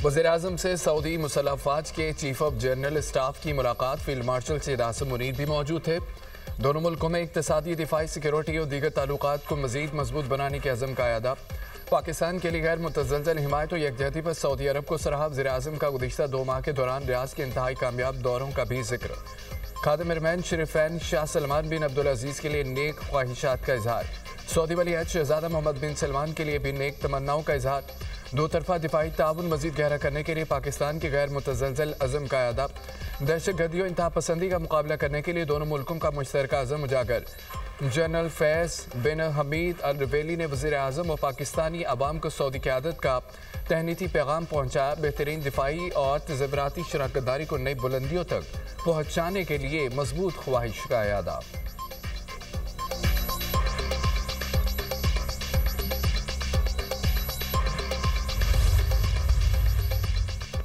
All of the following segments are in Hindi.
वज़ीर-ए-आज़म से सऊदी मुसल्लह अफ़वाज के चीफ ऑफ जनरल स्टाफ की मुलाकात। फील्ड मार्शल सैयद आसिम मुनीर भी मौजूद थे। दोनों मुल्कों में इक़्तिसादी, दिफ़ाई, सिक्योरिटी और दीगर ताल्लुकात को मज़ीद मजबूत बनाने के अज़म का अदा। पाकिस्तान के लिए गैर मुतज़लज़ल हिमायत और यकजहती पर सऊदी अरब को सराहा। वज़ीर-ए-आज़म का गुज़िश्ता 2 माह के दौरान रियाज़ के इंतहाई कामयाब दौरों का भी जिक्र। खादिम हरमैन शरीफैन शाह सलमान बिन अब्दुल अजीज़ के लिए नेक ख्वाहिशात का इजहार। सऊदी वली अहद शहज़ादा मोहम्मद बिन सलमान के लिए भी नेक तमन्नाओं का इजहार। दो तरफा दिफाई ताउन मज़ीद गहरा करने के लिए पाकिस्तान के गैर मुतज़लज़ल अज़म का अदा। दहशतगर्दी और इंतहा पसंदी का मुकाबला करने के लिए दोनों मुल्कों का मुश्तरका अज़म उजागर। जनरल फैज़ बिन हमीद अल रवेली ने वज़ीर-ए-आज़म और पाकिस्तानी अवाम को सऊदी क़यादत का तहनीती पैगाम पहुँचाया। बेहतरीन दिफाई और तज़व्वुराती शराकतदारी को नई बुलंदियों तक पहुँचाने के लिए मजबूत ख्वाहिश का अदा।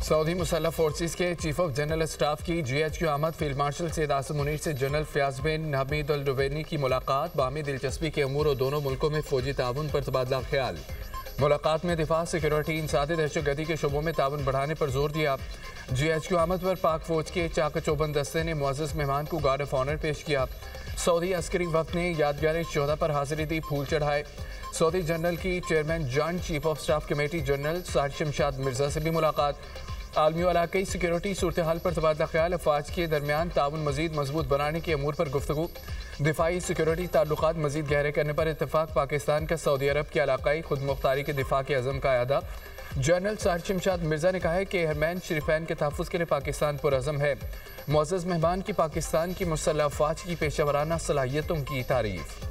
सऊदी मुसल्लह फोर्सेस के चीफ ऑफ जनरल स्टाफ की GHQ आमद। फील्ड मार्शल सैयद आसिम मुनीर से जनरल फयाज बिन हमीद अल रवेनी की मुलाकात। बामी दिलचस्पी के अमूर और दोनों मुल्कों में फौजी ताउन पर तबादला ख्याल। मुलाकात में दिफा, सिक्योरिटी, इंसादी, दहशतगर्दी के शोबों में ताउन बढ़ाने पर जोर दिया। GHQ आमद पर पाक फौज के चाक चौबंद दस्ते ने मुअज़्ज़ज़ मेहमान को गार्ड ऑफ ऑनर पेश किया। सऊदी अस्करी वक्त ने यादगार शोहदा पर हाजिरी दी, फूल चढ़ाए। सऊदी जनरल की chairman joint chief of staff committee general Sajid Shamshad Mirza से भी मुलाकात। आलमी और इलाकाई सिक्योरिटी सूरत हाल पर तबादला ख्याल। अफवाज के दरमियान ताउन मजीद मजबूत बनाने के अमूर पर गुफ्तगू। दिफाई सिक्योरिटी ताल्लुकात मजीद गहरे करने पर इत्तफाक। पाकिस्तान का सऊदी अरब की इलाकाई खुद मुख्तारी के दिफा के अज़म का अदा। जनरल साजिद शमशाद मिर्जा ने कहा है कि हरमैन शरीफैन के तहफ़्फ़ुज़ के लिए पाकिस्तान पुरअज़म है। मुअज़्ज़ज़ मेहमान की पाकिस्तान की मुसल्लह अफवाज की पेशेवराना सलाहियतों की तारीफ़।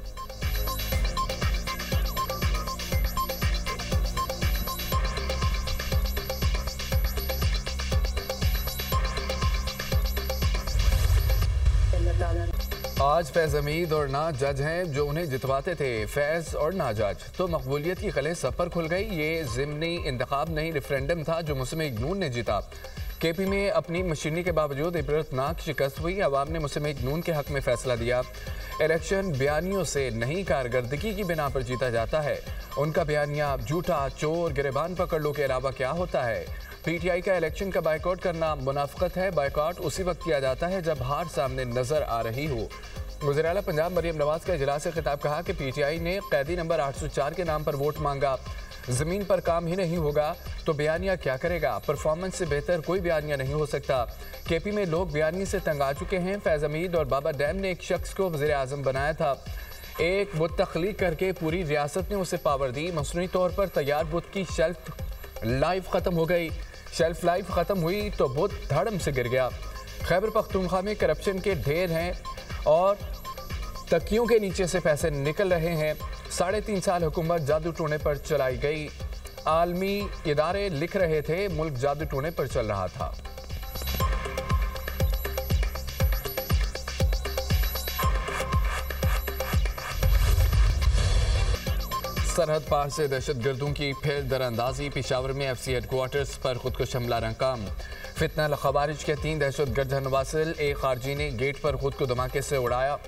आज फैज़ हमीद और ना जज हैं जो उन्हें जितवाते थे। फैज़ और ना जज तो मकबूलियत की कलें सब पर खुल गई। ये ज़िमनी इंतखाब नहीं, रेफरेंडम था जो मुस्लिम लीग नून ने जीता। KP में अपनी मशीनी के बावजूद इबरतनाक शिकस्त हुई। अवाम ने मुस्लिम लीग नून के हक में फैसला दिया। इलेक्शन बयानियों से नहीं, कारकर्दगी की बिना पर जीता जाता है। उनका बयानिया झूठा, चोर, गिरबान पकड़ लो के अलावा क्या होता है। PTI का इलेक्शन का बाइकआउट करना मुनाफिकत है। बाइकआउट उसी वक्त किया जाता है जब हार सामने नजर आ रही हो। वज़ीर आला पंजाब मरियम नवाज का इजलास से खिताब कहा कि PTI ने कैदी नंबर 804 के नाम पर वोट मांगा। ज़मीन पर काम ही नहीं होगा तो बयानिया क्या करेगा। परफॉर्मेंस से बेहतर कोई बयानिया नहीं हो सकता। KP में लोग बयानी से तंग आ चुके हैं। फैज़ हमीद और बाबा डैम ने एक शख्स को वज़ीर-ए-आज़म बनाया था। एक बुत तख्लीक करके पूरी रियासत ने उसे पावर दी। मसनूई तौर पर तैयार बुत की शेल्फ लाइफ ख़त्म हो गई। शेल्फ लाइफ ख़त्म हुई तो बुत धड़म से गिर गया। खैबर पख्तूनख्वा में करप्शन के ढेर हैं और तकियों के नीचे से पैसे निकल रहे हैं। 3.5 साल हुकूमत जादू टोने पर चलाई गई। आलमी इदारे लिख रहे थे मुल्क जादू टोने पर चल रहा था। सरहद पार से दहशतगर्दों की फिर दरअंदाजी। पेशावर में FC हेडक्वार्टर्स पर खुदकुश हमला नाकाम। फितना खवारिज के 3 दहशतगर्द नवासिल। एक खारजी ने गेट पर खुद को धमाके से उड़ाया।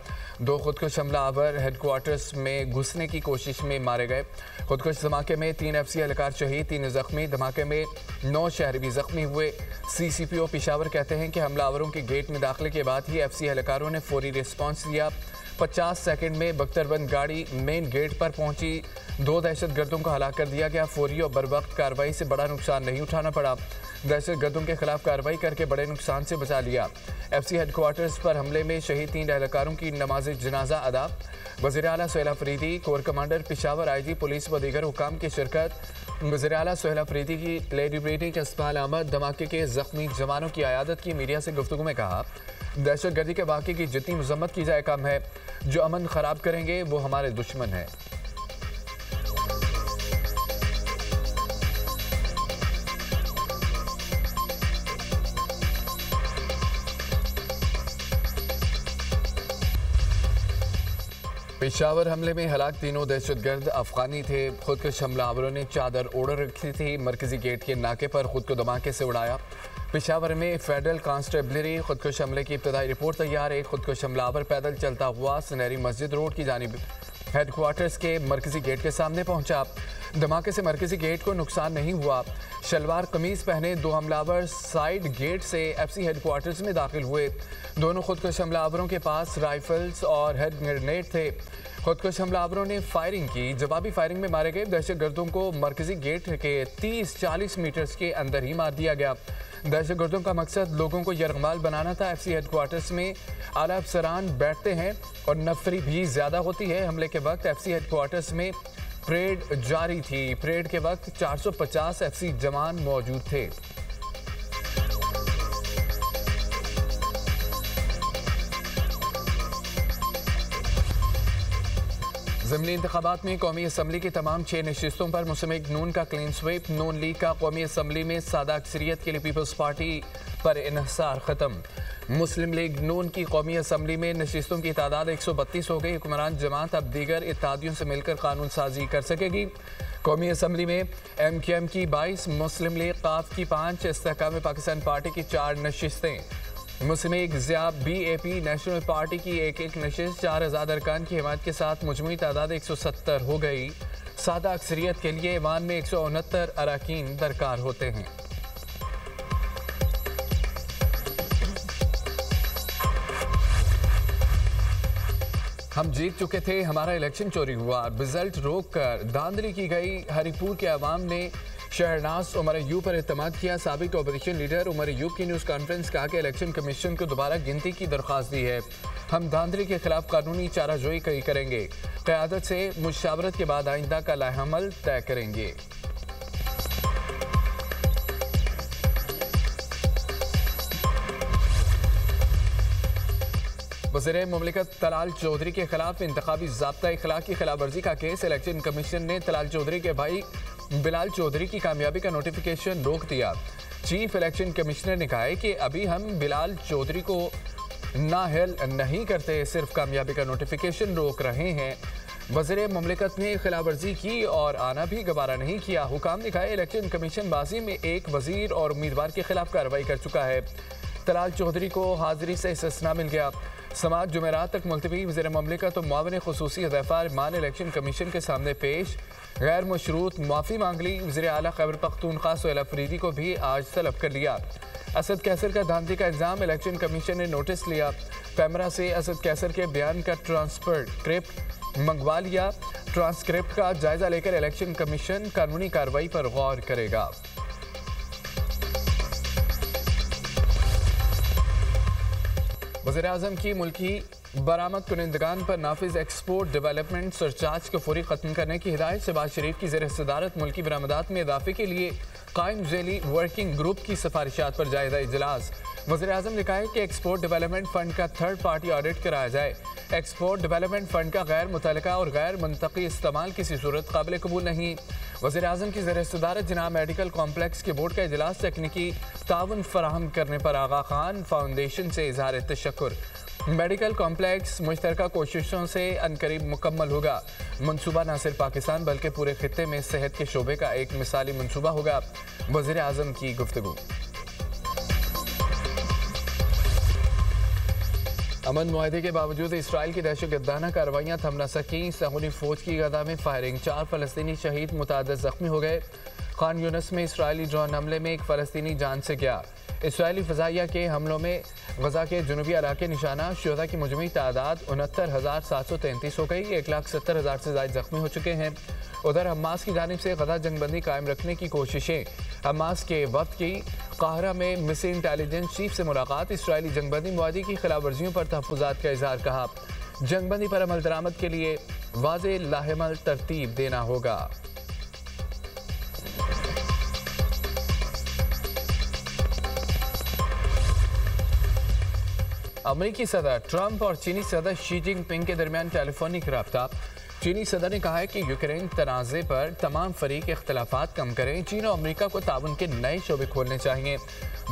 2 खुदकुश हमला आवर हेडक्वार्टर्स में घुसने की कोशिश में मारे गए। खुदकुश धमाके में 3 FC एहलकार शहीद, 3 जख्मी। धमाके में 9 शहरी भी जख्मी हुए। CCPO पेशावर कहते हैं कि हमलावरों के गेट में दाखिले के बाद ही FC एहलकारों ने फौरी रिस्पॉन्स दिया। 50 सेकंड में बख्तरबंद गाड़ी मेन गेट पर पहुंची। 2 दहशतगर्दों को हलाक कर दिया गया। फौरी और बरवक्त कार्रवाई से बड़ा नुकसान नहीं उठाना पड़ा। दहशतगर्दों के खिलाफ कार्रवाई करके बड़े नुकसान से बचा लिया। FC हेडक्वार्टर्स पर हमले में शहीद 3 एहलकारों की नमाज जनाजा अदा। वज़ीर आला Suhail Afridi, core commander Peshawar, IG police व दीगर हुकाम की शिरकत। वज़ीर आला सुहेल अफरीदी की लेडी ब्रीटिंग इस्माइल अहमद धमाके के जख्मी जवानों की अयादत की। मीडिया से गुफ्तगू में कहा, दहशतगर्दी के वाक़े की जितनी मजम्मत की जाए कम है। जो अमन ख़राब करेंगे वो हमारे दुश्मन हैं। पेशावर हमले में हलाक 3 दहशतगर्द अफगानी थे। खुदकुश हमलावरों ने चादर ओढ़ रखी थी। मरकजी गेट के नाके पर खुद को धमाके से उड़ाया। पेशावर में फेडरल कांस्टेबलरी खुदकुश हमले की इब्तदाई रिपोर्ट तैयार है। खुदकुश हमलावर पैदल चलता हुआ सुनहरी मस्जिद रोड की जानिब हेडक्वार्टर्स के मरकजी गेट के सामने पहुंचा। धमाके से मरकजी गेट को नुकसान नहीं हुआ। शलवार कमीज पहने दो हमलावर साइड गेट से एफसी हेडक्वार्टर्स में दाखिल हुए। दोनों खुदकुश हमलावरों के पास राइफल्स और हैंड ग्रेनेड थे। खुदकुश हमलावरों ने फायरिंग की। जवाबी फायरिंग में मारे गए दहशतगर्दों को मरकजी गेट के 30-40 मीटर्स के अंदर ही मार दिया गया। दहशतगर्दों का मकसद लोगों को यरगमाल बनाना था। एफसी हेडक्वार्टर्स में आला अफसरान बैठते हैं और नफरी भी ज़्यादा होती है। हमले के वक्त एफसी हेडक्वार्टर्स में परेड जारी थी। परेड के वक्त 450 एफसी जवान मौजूद थे। ज़िमनी इंतखाबात में कौमी असम्बली की तमाम 6 नशिस्तों पर मुस्लिम लीग नून का क्लीन स्वीप। नून लीग का कौमी असम्बली में सादा अक्सरियत के लिए पीपल्स पार्टी पर इन्हसार ख़त्म। मुस्लिम लीग नून की कौमी असम्बली में नशिस्तों की तादाद 132 हो गई। हुक्मरान जमात अब दीगर इत्तेहादियों से मिलकर कानून साजी कर सकेगी। कौमी असम्बली में MQM की 22, मुस्लिम लीग काफ की 5, इस्तेहकाम पाकिस्तान पार्टी की 4 नशिस्तें, Muslim League Zia BAP National Party की एक नशिस्त 4000 अरकान की हिमायत के साथ मजमूई तादाद 170 हो गई। सादा अक्सरियत के लिए ईवान में 169 अरकान दरकार होते हैं। हम जीत चुके थे, हमारा इलेक्शन चोरी हुआ, रिजल्ट रोक कर धांधली की गई। हरिपुर के अवाम ने शहरनाज उमर अयूब पर एतमाद किया। साबिक अपोजिशन लीडर उमर अयूब की न्यूज़ कॉन्फ्रेंस कहा कि इलेक्शन कमीशन को दोबारा गिनती की दरख्वास्त दी है। हम धांधली के खिलाफ कानूनी चाराजोई करेंगे। क़यादत से मुशावरत के बाद आइंदा का लाहेअमल तय करेंगे। वज़ीर मुमलिकत तलाल चौधरी के खिलाफ इंतखाबी ज़ाब्ता इखलाक की खिलाफ वर्जी का केस। इलेक्शन कमीशन ने तलाल चौधरी के भाई बिलाल चौधरी की कामयाबी का नोटिफिकेशन रोक दिया। चीफ इलेक्शन कमिश्नर ने कहा है कि अभी हम बिलाल चौधरी को नाअहल नहीं करते, सिर्फ कामयाबी का नोटिफिकेशन रोक रहे हैं। वज़ीर मुमलिकत ने खिलाफ वर्जी की और आना भी गवारा नहीं किया। हुकाम ने कहा इलेक्शन कमीशन बाजी में एक वजीर और उम्मीदवार के खिलाफ कार्रवाई कर चुका है। तलाल चौधरी को हाजिरी से इस्तिस्ना मिल गया। समात जुमेरात तक मुलतवी। वज़ीर मुमलिकत और मुआविन खुसूसी हुदैफा रहमान इलेक्शन कमीशन के सामने पेश। गैर मशरूत माफ़ी मांग ली। वज़ीर आला खैबर पख्तूनख्वा सोहेल अफरीदी को भी आज तलब कर लिया। असद कैसर का धांधली का इल्ज़ाम। इलेक्शन कमीशन ने नोटिस लिया। पैमरा से असद कैसर के बयान का ट्रांसक्रिप्ट मंगवा लिया। ट्रांसक्रिप्ट का जायजा लेकर इलेक्शन कमीशन कानूनी कार्रवाई पर गौर करेगा। वज़ीर आज़म की मुल्की बरामद कुनिंदगान पर नाफिज एक्सपोर्ट डेवलपमेंट सरचार्ज को फौरी ख़त्म करने की हिदायत। शहबाज शरीफ की ज़ेर सदारत मुल्की बरामदात में इजाफे के लिए कायम झेली वर्किंग ग्रुप की सिफारिशात पर जायजा इजलास। वज़ीर आज़म ने कहा है कि एक्सपोर्ट डेवलपमेंट फ़ंड का थर्ड पार्टी ऑडिट कराया जाए। एक्सपोर्ट डेवलपमेंट फ़ंड का गैर मुतल्लका और गैर मंतकी इस्तेमाल किसी सूरत काबिल कबूल नहीं। वज़ीर आज़म की ज़ेर सदारत जनाब मेडिकल कॉम्प्लेक्स के बोर्ड का इजलास। तकनीकी ताउन फराहम करने पर आगा खान फाउंडेशन से इज़हार तशक्कुर। मेडिकल कॉम्प्लेक्स मुश्तरका कोशिशों से अनकरीब मुकम्मल होगा। मनसूबा न सिर्फ पाकिस्तान बल्कि पूरे खित्ते में सेहत के शोबे का एक मिसाली मनसूबा होगा। वज़ीर आज़म की गुफ्तगू। अमन मुआहदे के बावजूद इसराइल की दहशतगर्दाना कार्रवाइयाँ थम न सकीं। सहूनी फौज की गदा में फायरिंग, 4 फ़लस्तीनी शहीद, मुतअद्दिद ज़ख्मी हो गए। खान यूनिस में इसराइली ड्रोन हमले में एक फ़लस्तीनी जान से गया। इसराइली फ़ज़ाइया के हमलों में गज़ा के जनूबी इलाके निशाना शुहदा की मजमूई तादाद 69,733 हो गई। 1,70,000 से ज़ायद ज़ख्मी हो चुके हैं। उधर हमास की जानिब से गज़ा जंगबंदी कायम रखने की कोशिशें। हमास के वक्त की काहिरा में मिसिंग इंटेलिजेंस चीफ से मुलाकात। इसराइली जंगबंदी मुआहदे की खिलाफ वर्जियों पर तहफ़्फ़ुज़ात का इज़हार। कहा जंगबंदी पर अमल दरामद के लिए वाज़े लाहेअमल तरतीब देना होगा। अमेरिकी सदर ट्रंप और चीनी सदर शी जिनपिंग के दरमियान टेलीफोनिक रब्ता। चीनी सदर ने कहा है कि यूक्रेन तनाज़े पर तमाम फरीक इख्तलाफात कम करें। चीन और अमेरिका को ताउन के नए शोबे खोलने चाहिए।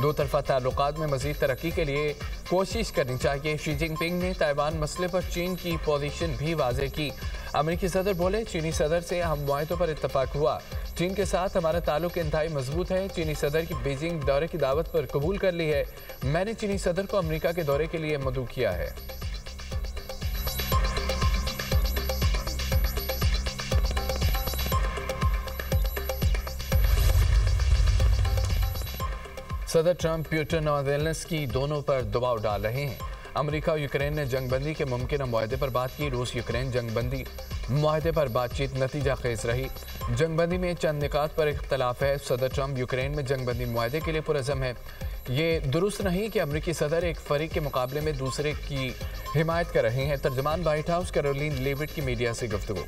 दो तरफा ताल्लुकात में मज़ीद तरक्की के लिए कोशिश करनी चाहिए। शी जिनपिंग ने ताइवान मसले पर चीन की पोजीशन भी वाज़ेह की। अमेरिकी सदर बोले चीनी सदर से हम मुआहदों पर इत्तफाक हुआ। चीन के साथ हमारा ताल्लुक इंतहाई मजबूत है। चीनी सदर की बीजिंग दौरे की दावत पर कबूल कर ली है। मैंने चीनी सदर को अमेरिका के दौरे के लिए मदऊ किया है। सदर ट्रंप पुतिन और ज़ेलेंस्की दोनों पर दबाव डाल रहे हैं। अमेरिका और यूक्रेन ने जंगबंदी के मुमकिन मुआहदे पर बात की। रूस यूक्रेन जंगबंदी मुआहदे पर बातचीत नतीजा खेज रही। जंगबंदी में चंद निकात पर इख्तलाफ है। सदर ट्रंप यूक्रेन में जंगबंदी मुआहदे के लिए पुरज़म है। ये दुरुस्त नहीं कि अमेरिकी सदर एक फरीक के मुकाबले में दूसरे की हिमायत कर रहे हैं। तर्जमान व्हाइट हाउस कैरोलिन लेविट की मीडिया से गुफ्तगू।